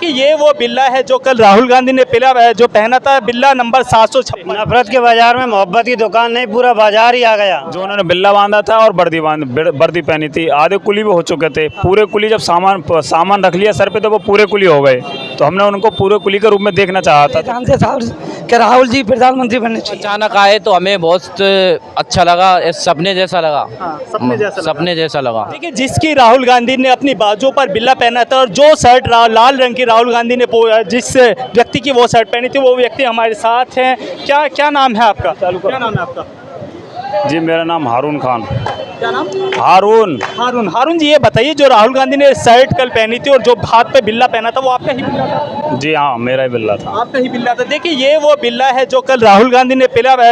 देखिए ये वो बिल्ला है जो कल राहुल गांधी ने जो पहना था, बिल्ला नंबर 756। नफरत के बाजार में मोहब्बत की दुकान नहीं, पूरा बाजार ही आ गया। जो उन्होंने बिल्ला बांधा था और वर्दी पहनी थी, आधे कुली भी हो चुके थे। पूरे कुली जब सामान रख लिया सर पे तो वो पूरे कुली हो गए। तो हमने उनको पूरे कुली के रूप में देखना चाहा था। कि राहुल जी प्रधानमंत्री बनने चाहिए। अचानक आए तो हमें बहुत अच्छा लगा, सपने जैसा लगा। सपने जैसा लगा। देखिए जिसकी राहुल गांधी ने अपनी बाजू पर बिल्ला पहना था और जो शर्ट लाल रंग की राहुल गांधी ने जिस व्यक्ति की वो शर्ट पहनी थी, वो व्यक्ति हमारे साथ हैं। क्या नाम है आपका? क्या नाम है आपका? जी मेरा नाम हारून खान। क्या नाम? हारून जी, ये बताइए जो राहुल गांधी ने शर्ट कल पहनी थी और जो हाथ पे बिल्ला पहना था, वो आपका ही बिल्ला था? जी हाँ, मेरा ही बिल्ला था। आपका ही बिल्ला था। देखिए ये वो बिल्ला है जो कल राहुल गांधी ने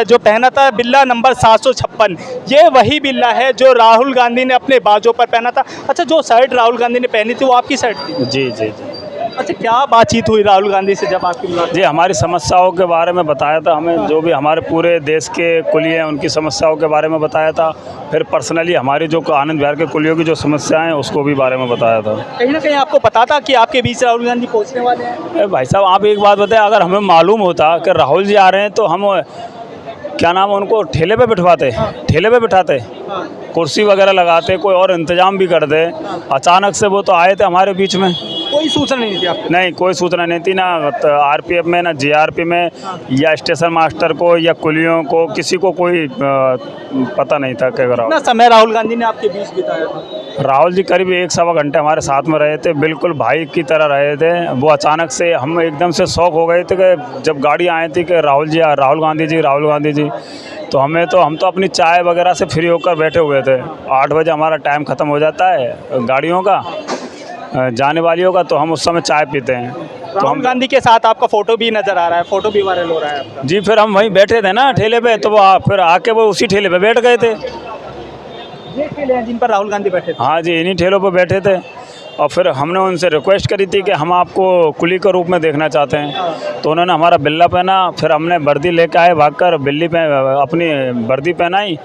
जो पहना था, बिल्ला नंबर 756। ये वही बिल्ला है जो राहुल गांधी ने अपने बाजू पर पहना था। अच्छा, जो शर्ट राहुल गांधी ने पहनी थी वो आपकी शर्ट थी? जी जी जी। अच्छा, क्या बातचीत हुई राहुल गांधी से जब आपकी मुलाकात? जी हमारी समस्याओं के बारे में बताया था हमें, जो भी हमारे पूरे देश के कुली हैं उनकी समस्याओं के बारे में बताया था। फिर पर्सनली हमारी जो आनंद विहार के कुलियों की जो समस्याएं हैं उसको भी बारे में बताया था। कहीं ना कहीं आपको पता था कि आपके बीच राहुल गांधी पहुंचने वाले हैं? भाई साहब आप एक बात बताएं, अगर हमें मालूम होता कि राहुल जी आ रहे हैं तो हम क्या नाम उनको ठेले पे बिठवाते, ठेले पे बिठाते, कुर्सी वगैरह लगाते, कोई और इंतजाम भी कर दे। अचानक से वो तो आए थे हमारे बीच में, कोई सूचना नहीं थी आपको? नहीं कोई सूचना नहीं थी, ना आरपीएफ में ना जीआरपी में या स्टेशन मास्टर को या कुलियों को, किसी को कोई पता नहीं था। क्या कितना समय राहुल गांधी ने आपके बीच बिताया था? राहुल जी करीब 1-1.25 घंटे हमारे साथ में रहे थे, बिल्कुल भाई की तरह रहे थे। वो अचानक से हम एकदम से शौक हो गए थे कि जब गाड़ी आई थी कि राहुल गांधी जी, तो हम तो अपनी चाय वगैरह से फ्री होकर बैठे हुए थे। 8 बजे हमारा टाइम ख़त्म हो जाता है गाड़ियों का, जाने वालियों का, तो हम उस समय चाय पीते हैं। तो राहुल गांधी के साथ आपका फ़ोटो भी नज़र आ रहा है, फ़ोटो भी वायरल हो रहा है आपका। जी फिर हम वहीं बैठे थे ना ठेले पे, तो वो फिर आके वो उसी ठेले पे बैठ गए थे। ये ठेले हैं जिन पर राहुल गांधी बैठे थे? हाँ जी, इन्हीं ठेलों पे बैठे थे। और फिर हमने उनसे रिक्वेस्ट करी थी कि हम आपको कुली के रूप में देखना चाहते हैं। तो उन्होंने हमारा बिल्ला पहना, फिर हमने वर्दी लेके आए भागकर, अपनी वर्दी पहनाई,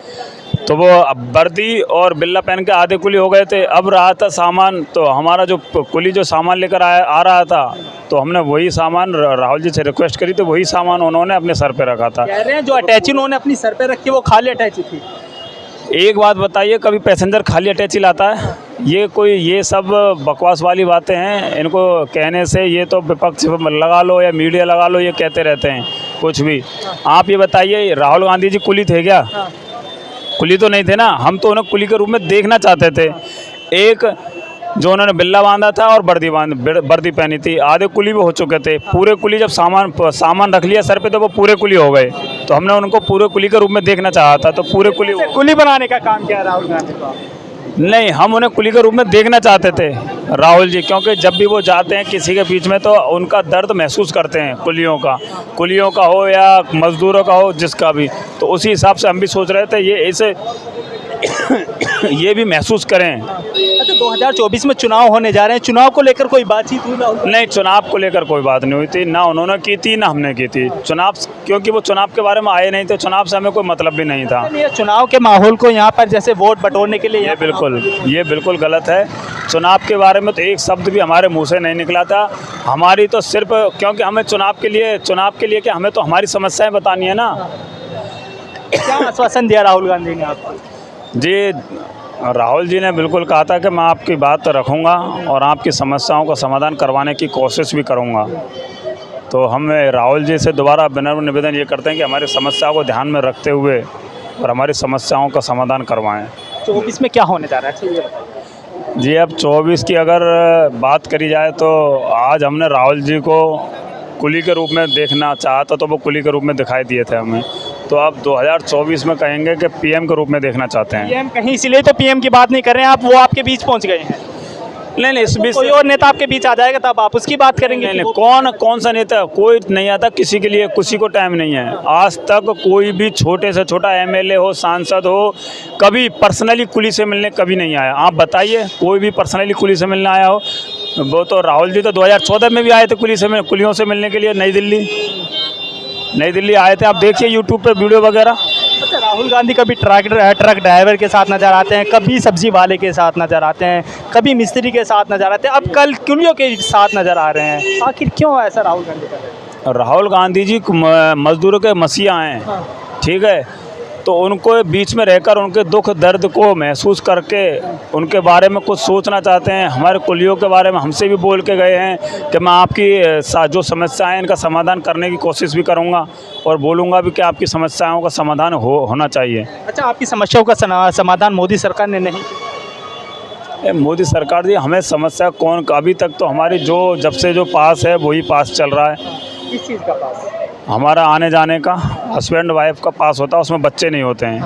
तो वो वर्दी और बिल्ला पहन के आधे कुली हो गए थे। अब रहा था सामान, तो हमारा जो कुली जो सामान लेकर आ रहा था, तो हमने वही सामान राहुल जी से रिक्वेस्ट करी, तो वही सामान उन्होंने अपने सर पे रखा था। कह रहे हैं जो अटैची उन्होंने अपनी सर पे रखी वो खाली अटैची थी। एक बात बताइए, कभी पैसेंजर खाली अटैची लाता है? ये सब बकवास वाली बातें हैं। इनको कहने से ये तो विपक्ष लगा लो या मीडिया लगा लो, ये कहते रहते हैं कुछ भी। आप ये बताइए, राहुल गांधी जी कुली थे क्या? कुली तो नहीं थे ना। हम तो उन्हें कुली के रूप में देखना चाहते थे। एक जो उन्होंने बिल्ला बांधा था और वर्दी पहनी थी, आधे कुली भी हो चुके थे। पूरे कुली जब सामान रख लिया सर पे तो वो पूरे कुली हो गए। तो हमने उनको पूरे कुली के रूप में देखना चाहा था। तो पूरे कुली बनाने का काम किया राहुल गांधी का? नहीं, हम उन्हें कुली के रूप में देखना चाहते थे राहुल जी, क्योंकि जब भी वो जाते हैं किसी के बीच में तो उनका दर्द महसूस करते हैं, कुलियों का हो या मज़दूरों का हो, जिसका भी। तो उसी हिसाब से हम भी सोच रहे थे ये इसे ये भी महसूस करें। अच्छा, 2024 में चुनाव होने जा रहे हैं, चुनाव को लेकर कोई बातचीत हुई राहुल? नहीं, चुनाव को लेकर कोई बात नहीं हुई थी, ना उन्होंने की थी ना हमने की थी चुनाव, क्योंकि वो चुनाव के बारे में आए नहीं थे। चुनाव से हमें कोई मतलब भी नहीं था। ये चुनाव के माहौल को यहाँ पर जैसे वोट बटोरने के लिए, ये बिल्कुल गलत है। चुनाव के बारे में तो एक शब्द भी हमारे मुँह से नहीं निकला था। हमारी तो सिर्फ, क्योंकि हमें चुनाव के लिए क्या, हमें तो हमारी समस्याएँ बतानी है ना। क्या आश्वासन दिया राहुल गांधी ने आपको? जी राहुल जी ने बिल्कुल कहा था कि मैं आपकी बात रखूंगा और आपकी समस्याओं का समाधान करवाने की कोशिश भी करूंगा। तो हम राहुल जी से दोबारा विनम्र निवेदन ये करते हैं कि हमारी समस्याओं को ध्यान में रखते हुए और हमारी समस्याओं का समाधान करवाएं। 24 में क्या होने जा रहा है? ये बताइए। जी अब 24 की अगर बात करी जाए तो आज हमने राहुल जी को कुली के रूप में देखना चाहता, तो वो कुली के रूप में दिखाई दिए थे हमें। तो अब 2024 में कहेंगे कि पीएम के रूप में देखना चाहते हैं। पीएम कहीं इसलिए तो पीएम की बात नहीं कर रहे हैं आप, वो आपके बीच पहुंच गए हैं। नहीं, इस बीच कोई और नेता आपके बीच आ जाएगा तब आप उसकी बात करेंगे। नहीं, कौन सा नेता? कोई नहीं आता किसी के लिए, किसी को टाइम नहीं है। आज तक कोई भी छोटे से छोटा एमएलए हो, सांसद हो, कभी पर्सनली कुली से मिलने कभी नहीं आया। आप बताइए, कोई भी पर्सनली कुली से मिलने आया हो? वो तो राहुल जी तो 2014 में भी आए थे कुलियों से मिलने के लिए, नई दिल्ली आए थे। आप देखिए यूट्यूब पे वीडियो वगैरह। अच्छा, राहुल गांधी कभी ट्रक ड्राइवर के साथ नजर आते हैं, कभी सब्जी वाले के साथ नजर आते हैं, कभी मिस्त्री के साथ नजर आते हैं, अब कल कुलियों के साथ नजर आ रहे हैं। आखिर क्यों ऐसा राहुल गांधी कर रहे हैं? राहुल गांधी जी मजदूरों के मसीहा हैं, ठीक है, तो उनको बीच में रहकर उनके दुख दर्द को महसूस करके उनके बारे में कुछ सोचना चाहते हैं। हमारे कुलियों के बारे में हमसे भी बोल के गए हैं कि मैं आपकी जो समस्याएं हैं इनका समाधान करने की कोशिश भी करूंगा और बोलूंगा भी कि आपकी समस्याओं का समाधान होना चाहिए। अच्छा, आपकी समस्याओं का समाधान मोदी सरकार ने नहीं किया? मोदी सरकार जी हमें समस्या कौन, अभी तक तो हमारी जब से जो पास है वही पास चल रहा है। किस चीज़ का पास? हमारा आने जाने का, हस्बैंड वाइफ का पास होता है, उसमें बच्चे नहीं होते हैं।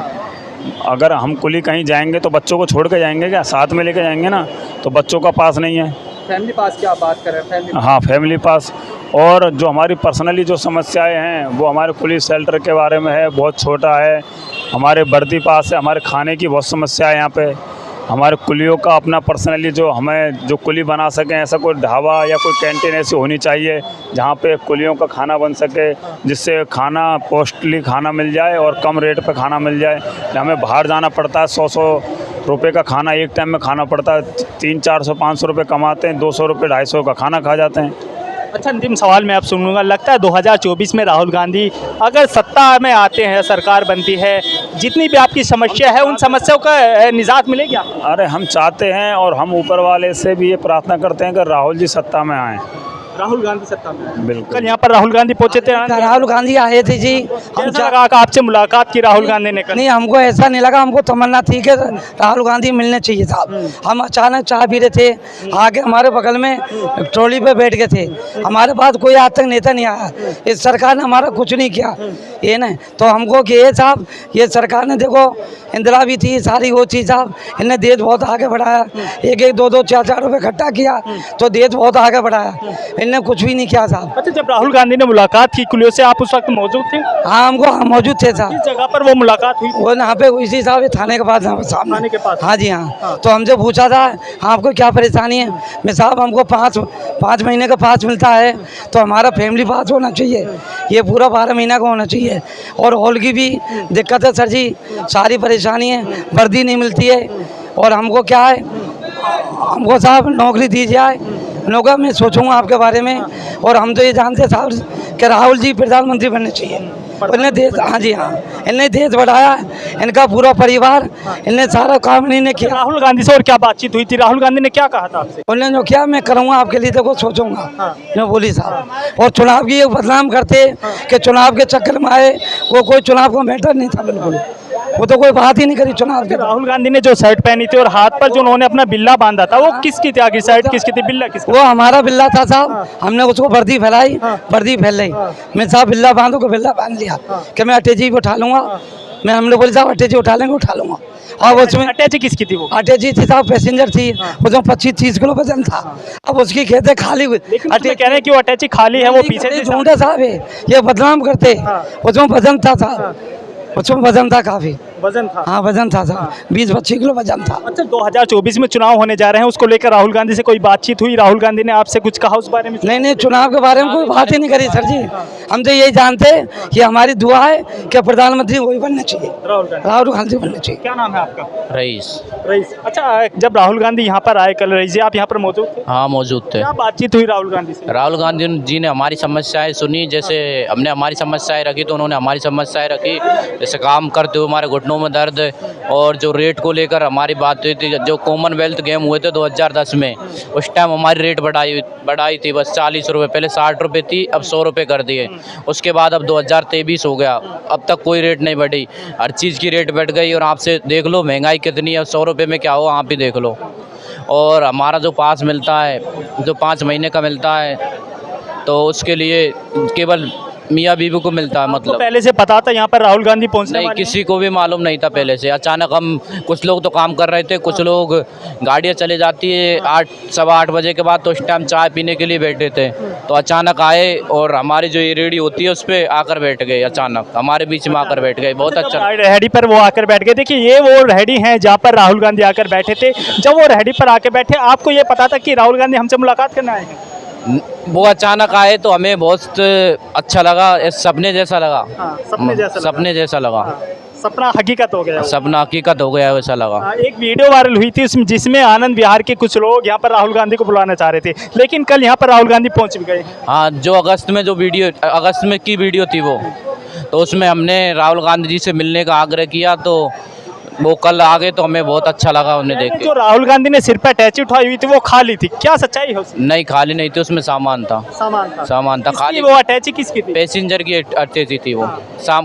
अगर हम कुली कहीं जाएंगे तो बच्चों को छोड़ के जाएंगे क्या? साथ में लेके जाएंगे ना, तो बच्चों का पास नहीं है। फैमिली पास की आप बात कर रहे हैं? फैमिली, हाँ, फैमिली पास। और जो हमारी पर्सनली जो समस्याएं हैं वो हमारे पुलिस शेल्टर के बारे में है, बहुत छोटा है। हमारे वर्दी पास है, हमारे खाने की बहुत समस्या है यहाँ पे। हमारे कुलियों का अपना पर्सनली जो हमें जो कुली बना सकें, ऐसा कोई ढाबा या कोई कैंटीन ऐसी होनी चाहिए जहाँ पे कुलियों का खाना बन सके, जिससे खाना कॉस्टली खाना मिल जाए और कम रेट पे खाना मिल जाए। हमें बाहर जाना पड़ता है, 100 रुपये का खाना एक टाइम में खाना पड़ता है, 300-400-500 रुपये कमाते हैं, 200 रुपये 250 का खाना खा जाते हैं। अच्छा, अंतिम सवाल मैं आप सुनूंगा, लगता है 2024 में राहुल गांधी अगर सत्ता में आते हैं, सरकार बनती है, जितनी भी आपकी समस्या है उन समस्याओं का निजात मिलेगी आपको? अरे हम चाहते हैं और हम ऊपर वाले से भी ये प्रार्थना करते हैं कि राहुल जी सत्ता में आएँ। राहुल गांधी सत्ता में? बिल्कुल। कल यहाँ पर राहुल गांधी पहुंचे थे। राहुल गांधी आए थे जी। कैसा लगा कि आपसे मुलाकात की राहुल गांधी ने? नहीं, हमको ऐसा नहीं लगा, हमको तमन्ना थी कि राहुल गांधी मिलने चाहिए साहब। हम अचानक चाय पी रहे थे, आगे हमारे बगल में ट्रॉली पे बैठ गए थे। हमारे पास कोई आज तक नेता नहीं आया, इस सरकार ने हमारा कुछ नहीं किया ये ना। तो हमको कि ये साहब, ये सरकार ने देखो इंदिरा भी थी, सारी वो चीज़ साहब, इनने देश बहुत आगे बढ़ाया, 1-1, 2-2, 4-4 रुपये इकट्ठा किया तो देश बहुत आगे बढ़ाया, इनने कुछ भी नहीं किया साहब। अच्छा, जब राहुल गांधी ने मुलाकात की कुलियों से, आप उस वक्त मौजूद थे? हाँ, हमको मौजूद थे साहब। किस जगह पर वो मुलाकात हुई? वो यहाँ पे इसी साहब थाने के पास सामने। थाने के पास? हाँ जी हाँ। तो हमसे पूछा था आपको क्या परेशानी है? मैं साहब हमको 5 महीने का पास मिलता है तो हमारा फैमिली पास होना चाहिए, ये पूरा 12 महीना का होना चाहिए। और हॉल की भी दिक्कत है सर जी, सारी परेशानी है, वर्दी नहीं मिलती है। और हमको क्या है, हमको साहब नौकरी दी जाए, नौकरी मैं सोचूंगा आपके बारे में। और हम तो ये जानते हैं साहब कि राहुल जी प्रधानमंत्री बनने चाहिए। इन्हें देश, हाँ जी हाँ, इन्हें देश बढ़ाया, इनका पूरा परिवार, इन्हें सारा काम इन्हें किया। राहुल गांधी से और क्या बातचीत हुई थी? राहुल गांधी ने क्या कहा था आपसे? उन्होंने जो किया मैं करूँगा आपके लिए, देखो सोचूंगा जो बोली साहब। और चुनाव की एक बदनाम करते कि चुनाव के चक्कर में आए, वो कोई चुनाव का मैटर नहीं था बिल्कुल, वो तो कोई बात ही नहीं करी चुनाव के। राहुल गांधी ने जो शर्ट पहनी थी और हाथ पर जो उन्होंने अपना बिल्ला बांधा था, वो किसकी थी? आखिर शर्ट किसकी थी, बिल्ला किसका? वो हमारा बिल्ला था साहब। हमने उसको वर्दी फैलाई, वर्दी फैल रही, मैं साहब बिल्ला बांधो को बिल्ला बांध लिया कि मैं अटैची भी उठा लूंगा। मैं हमने बोली साहब अटैची उठा लेंगे, उठा लूंगा। और उसमें अटैची किसकी थी? वो अटैची थी साहब, पैसेंजर थी, उसमें 25-30 किलो वजन था। अब उसकी खेते खाली हुई, लेकिन उसमें कह रहे हैं कि वो अटैची खाली है, वो पीछे से झूठे साहब है, ये बदनाम करते। उसमें वजन था साहब, उसमें वजन था काफी, वजन था। हाँ वजन था साहब, 20-25 किलो वजन था। अच्छा, 2024 में चुनाव होने जा रहे हैं, उसको लेकर राहुल गांधी से कोई बातचीत हुई? राहुल गांधी ने आपसे कुछ कहा उस बारे में? नहीं नहीं, चुनाव के बारे में कोई बात ही नहीं करी सर जी। हम तो यही जानते हैं कि हमारी दुआ है कि प्रधानमंत्री वही बनना चाहिए, राहुल गांधी बनना चाहिए। क्या नाम है आपका? रईस। रईस। अच्छा, जब राहुल गांधी यहाँ पर आए कल, रईस जी आप यहाँ पर मौजूद थे? हाँ, मौजूद थे। क्या बातचीत हुई राहुल गांधी से? राहुल गांधी जी ने हमारी समस्याएं सुनी, जैसे हमने हमारी समस्याएं रखी तो उन्होंने हमारी समस्याएं रखी। जैसे काम करते हुए हमारे घुटनों में दर्द, और जो रेट को लेकर हमारी बात हुई थी, जो कॉमनवेल्थ गेम हुए थे 2010 में, उस टाइम हमारी रेट बढ़ाई थी बस 40 रुपये, पहले 60 रुपये थी, अब 100 रुपये कर दिए। उसके बाद अब 2023 हो गया, अब तक कोई रेट नहीं बढ़ी, हर चीज़ की रेट बढ़ गई। और आपसे देख लो महंगाई कितनी है, 100 रुपये में क्या हो आप ही देख लो। और हमारा जो पास मिलता है, जो 5 महीने का मिलता है, तो उसके लिए केवल मियाँ बीवी को मिलता है। मतलब पहले से पता था यहाँ पर राहुल गांधी पहुँचने नहीं, वाले हैं? किसी को भी मालूम नहीं था पहले से। अचानक हम कुछ लोग तो काम कर रहे थे, कुछ लोग गाड़ियाँ चले जाती है 8-8:15 बजे के बाद, तो उस टाइम चाय पीने के लिए बैठे थे, तो अचानक आए और हमारी जो ये रेडी होती है उस पर आकर बैठ गए, अचानक हमारे बीच में आकर बैठ गए। बहुत अच्छा। रेहड़ी पर वो आकर बैठ गए। देखिए, ये वो रेहड़ी हैं जहाँ पर राहुल गांधी आकर बैठे थे। जब वो रेहड़ी पर आकर बैठे, आपको ये पता था कि राहुल गांधी हमसे मुलाकात करने आए हैं? वो अचानक आए तो हमें बहुत अच्छा लगा, सपने जैसा लगा। सपने जैसा लगा। सपने जैसा लगा। सपना हकीकत हो गया। सपना हकीकत हो गया वैसा लगा। एक वीडियो वायरल हुई थी जिसमें आनंद विहार के कुछ लोग यहाँ पर राहुल गांधी को बुलाना चाह रहे थे, लेकिन कल यहाँ पर राहुल गांधी पहुँच भी गए। हाँ, जो अगस्त में की वीडियो थी वो, तो उसमें हमने राहुल गांधी जी से मिलने का आग्रह किया, तो वो कल आ गए, तो हमें बहुत अच्छा लगा उन्हें देख के। जो राहुल गांधी ने सिर पर अटैची उठाई हुई थी वो खाली थी, क्या सच्चाई है उसमें? नहीं, खाली नहीं थी, उसमें सामान था। सामान था खाली। वो अटैची किसकी थी? पैसेंजर की अटैची थी वो।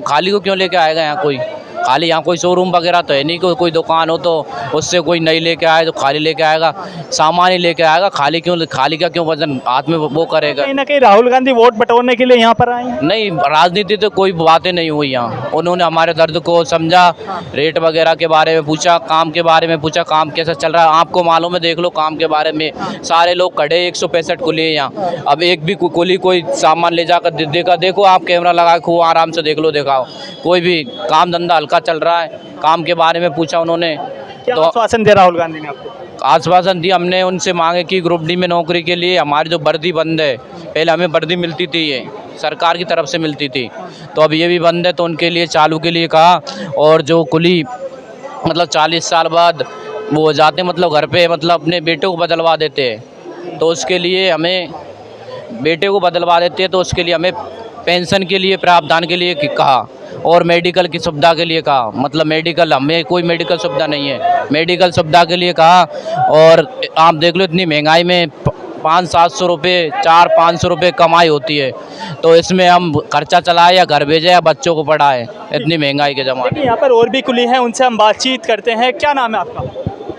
खाली को क्यों लेके आएगा यहाँ कोई? खाली यहाँ कोई शोरूम वगैरह तो है नहीं, कोई दुकान हो तो उससे कोई नहीं लेके आए तो खाली लेके आएगा, सामान ही लेके आएगा। खाली का क्यों वजन हाथ में वो करेगा? कहीं ना कहीं राहुल गांधी वोट बटोरने के लिए यहाँ पर आए हैं। नहीं, राजनीति तो कोई बातें नहीं हुई यहाँ। उन्होंने हमारे दर्द को समझा, रेट वगैरह के बारे में पूछा, काम के बारे में पूछा, काम कैसा चल रहा है आपको मालूम है, देख लो काम के बारे में। सारे लोग खड़े, 165 कुली है यहाँ। अब एक भी कुली कोई सामान ले जाकर देखो आप, कैमरा लगा के आराम से देख लो, दिखाओ। कोई भी काम धंधा हल्का चल रहा है। काम के बारे में पूछा उन्होंने, क्या तो आश्वासन दिया राहुल गांधी ने आपको? आश्वासन दिया, हमने उनसे मांगे कि ग्रुप डी में नौकरी के लिए हमारी जो वर्दी बंद है, पहले हमें वर्दी मिलती थी, ये सरकार की तरफ से मिलती थी, तो अब ये भी बंद है, तो उनके लिए चालू के लिए कहा। और जो कुली मतलब 40 साल बाद वो हो जाते, मतलब घर पे मतलब अपने बेटे को बदलवा देते हैं, तो उसके लिए हमें बेटे को बदलवा देते हैं, तो उसके लिए हमें पेंशन के लिए प्रावधान के लिए कहा, और मेडिकल की सुविधा के लिए कहा। मतलब मेडिकल, हमें कोई मेडिकल सुविधा नहीं है, मेडिकल सुविधा के लिए कहा। और आप देख लो, इतनी महंगाई में 500-700 रुपये, 400-500 रुपये कमाई होती है, तो इसमें हम खर्चा चलाए या घर भेजे या बच्चों को पढ़ाए, इतनी महंगाई के ज़माने। यहाँ पर और भी कुली हैं, उनसे हम बातचीत करते हैं। क्या नाम है आपका?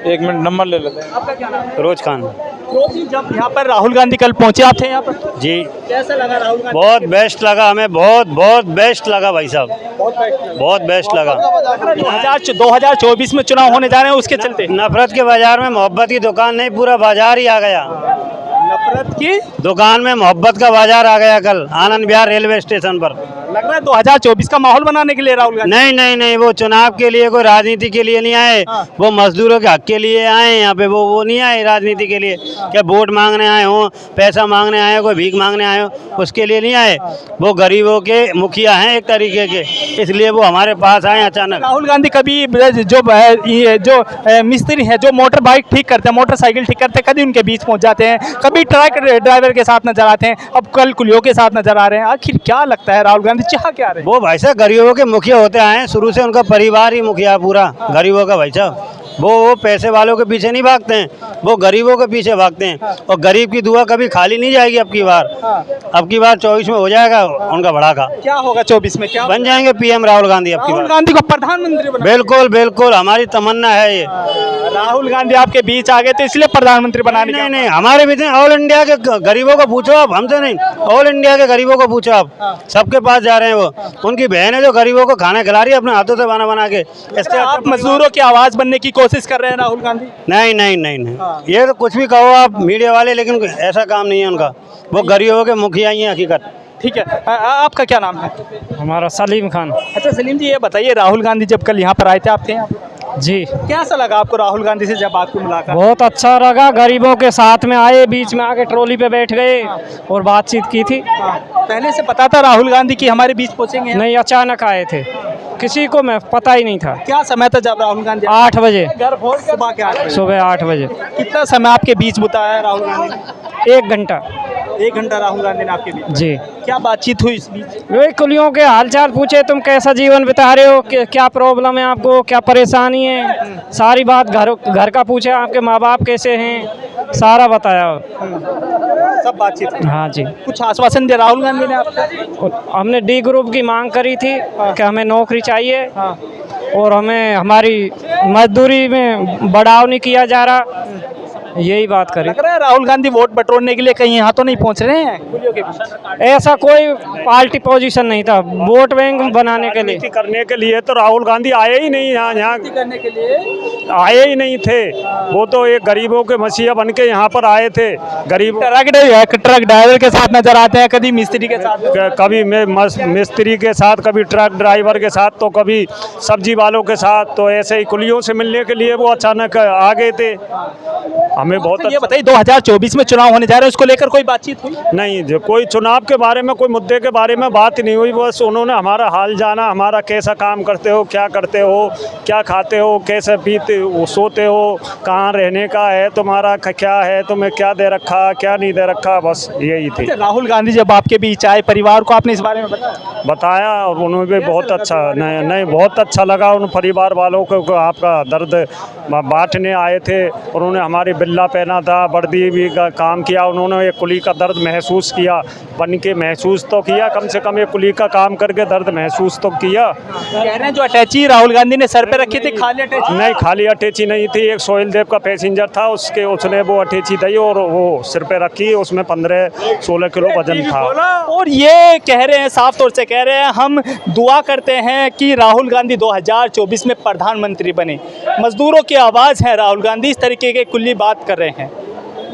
1 मिनट नंबर ले लेते हैं। आपका क्या नाम है? रोज खान। रोज जी, जब यहाँ पर राहुल गांधी कल पहुँचे, आप थे यहाँ पर? जी, कैसा लगा राहुल गांधी? बहुत बेस्ट लगा हमें, बहुत बेस्ट लगा भाई साहब, बहुत बेस्ट लगा। 2024 में चुनाव होने जा रहे हैं, उसके चलते नफरत के बाजार में मोहब्बत की दुकान नहीं, पूरा बाजार ही आ गया। नफरत की दुकान में मोहब्बत का बाजार आ गया कल आनंद विहार रेलवे स्टेशन पर। लग रहा है 2024 का माहौल बनाने के लिए राहुल गांधी। नहीं, वो चुनाव के लिए, कोई राजनीति के लिए नहीं आए। वो मजदूरों के हक के लिए आए यहाँ पे, वो नहीं आए राजनीति के लिए। क्या वोट मांगने आए हो, पैसा मांगने आए हो, कोई भीख मांगने आए हो, उसके लिए नहीं आए। वो गरीबों के मुखिया हैं एक तरीके के, इसलिए वो हमारे पास आए अचानक। राहुल गांधी कभी जो मिस्त्री है, जो मोटर बाइक ठीक करते हैं, मोटरसाइकिल ठीक करते हैं, कभी उनके बीच पहुंच जाते हैं, कभी ट्रक ड्राइवर के साथ नजर आते हैं, अब कल कुलियों के साथ नजर आ रहे हैं। आखिर क्या लगता है राहुल गांधी चाह क्या रहे हैं? वो भाई साहब गरीबों के मुखिया होते आए हैं, शुरू से उनका परिवार ही मुखिया पूरा गरीबों का भाई साहब। वो पैसे वालों के पीछे नहीं भागते हैं, वो गरीबों के पीछे भागते हैं। और गरीब की दुआ कभी खाली नहीं जाएगी। अब की बार 24 में हो जाएगा उनका भड़ाका। क्या होगा 24 में? क्या बन जाएंगे पीएम राहुल गांधी अब की राहुल बार। गांधी को प्रधानमंत्री बना? बिल्कुल हमारी तमन्ना है ये। राहुल गांधी आपके बीच आ गए तो इसलिए प्रधानमंत्री बनाने का? नहीं, हमारे बीच ऑल इंडिया के गरीबों को पूछो आप, हमसे नहीं। ऑल इंडिया के गरीबों को पूछो आप, सबके पास जा रहे हैं वो। उनकी बहन है जो गरीबों को खाना खिला रही है अपने हाथों से बना के। इससे आप मजदूरों की आवाज बनने की कोशिश कर रहे हैं राहुल गांधी? नहीं, ये तो कुछ भी कहो आप मीडिया वाले, लेकिन ऐसा काम नहीं है उनका। वो गरीबों के मुखिया ही हैं हकीकत। ठीक है, आपका क्या नाम है? हमारा सलीम खान। अच्छा सलीम जी, ये बताइए, राहुल गांधी जब कल यहाँ पर आए थे, आप थे यहाँ पर? जी, कैसा लगा आपको राहुल गांधी से जब आपको मुलाकात? बहुत अच्छा लगा। गरीबों के साथ में आए, बीच में आके ट्रॉली पे बैठ गए और बातचीत की थी। पहले से पता था राहुल गांधी की हमारे बीच पहुंचेंगे? नहीं, अचानक आए थे, किसी को मैं पता ही नहीं था। क्या समय था जब राहुल गांधी? 8 बजे, सुबह के 8 बजे। सुबह 8 बजे। कितना समय आपके बीच बिताया है राहुल गांधी ने? 1 घंटा। 1 घंटा राहुल गांधी ने आपके बीच? जी। क्या बातचीत हुई इस बीच? वही कुलियों के हालचाल पूछे, तुम कैसा जीवन बिता रहे हो, क्या प्रॉब्लम है आपको, क्या परेशानी है, सारी बात घर का पूछे, आपके माँ बाप कैसे हैं, सारा बताया। सब बातचीत हुई। हाँ जी। कुछ आश्वासन दिया राहुल गांधी ने आपको? हमने डी ग्रुप की मांग करी थी कि हमें नौकरी चाहिए और हमें हमारी मजदूरी में बढ़ाव नहीं किया जा रहा, यही बात करी। लग रहा है राहुल गांधी वोट बटोरने के लिए कहीं यहाँ तो नहीं पहुँच रहे हैं कुलियों के बीच? ऐसा कोई पार्टी पोजीशन नहीं था, वोट बैंक बनाने के लिए। करने के लिए तो राहुल गांधी आए ही नहीं यहाँ करने के लिए आए ही नहीं थे। वो तो एक गरीबों के मसीहा बन के यहाँ पर आए थे। गरीब ट्रक ड्राइवर के साथ नजर आते हैं, कभी मिस्त्री के साथ, कभी मिस्त्री के साथ, कभी ट्रक ड्राइवर के साथ, तो कभी सब्जी वालों के साथ। तो ऐसे ही कुलियों से मिलने के लिए वो अचानक आ गए थे। हमें बहुत ये अच्छा बताइए 2024 में चुनाव होने जा रहे हैं, उसको लेकर कोई बातचीत हुई? नहीं, जो कोई चुनाव के बारे में, कोई मुद्दे के बारे में बात नहीं हुई। बस उन्होंने हमारा हाल जाना, हमारा कैसा काम करते हो, क्या करते हो, क्या खाते हो, कैसे पीते हो, सोते हो, कहाँ रहने का है तुम्हारा, क्या है, तुम्हें क्या दे रखा, क्या नहीं दे रखा, बस यही थी। राहुल गांधी जब आपके बीच आए, परिवार को आपने इस बारे में बताया और उन्होंने भी बहुत अच्छा, नहीं बहुत अच्छा लगा उन परिवार वालों को। आपका दर्द बांटने आए थे, उन्होंने हमारी बिल्ला पहना था, वर्दी भी का काम किया, उन्होंने एक कुली का दर्द महसूस किया, बन के महसूस तो किया, कम से कम एक कुली का काम करके दर्द महसूस तो किया। कह रहे हैं जो अटैची राहुल गांधी ने सर पे रखी थी, खाली अटैची नहीं, खाली अटैची नहीं थी, एक सोहेल देव का पैसेंजर था, उसने वो अटैची दी और वो सिर पे रखी, उसमें 15-16 किलो वजन था। और ये कह रहे हैं, साफ तौर से कह रहे हैं, हम दुआ करते हैं कि राहुल गांधी 2024 में प्रधानमंत्री बने। मजदूरों की आवाज़ है राहुल गांधी, इस तरीके के कुल्ली बात कर रहे हैं।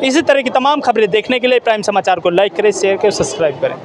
इसी तरह की तमाम खबरें देखने के लिए प्राइम समाचार को लाइक करें, शेयर करें, सब्सक्राइब करें।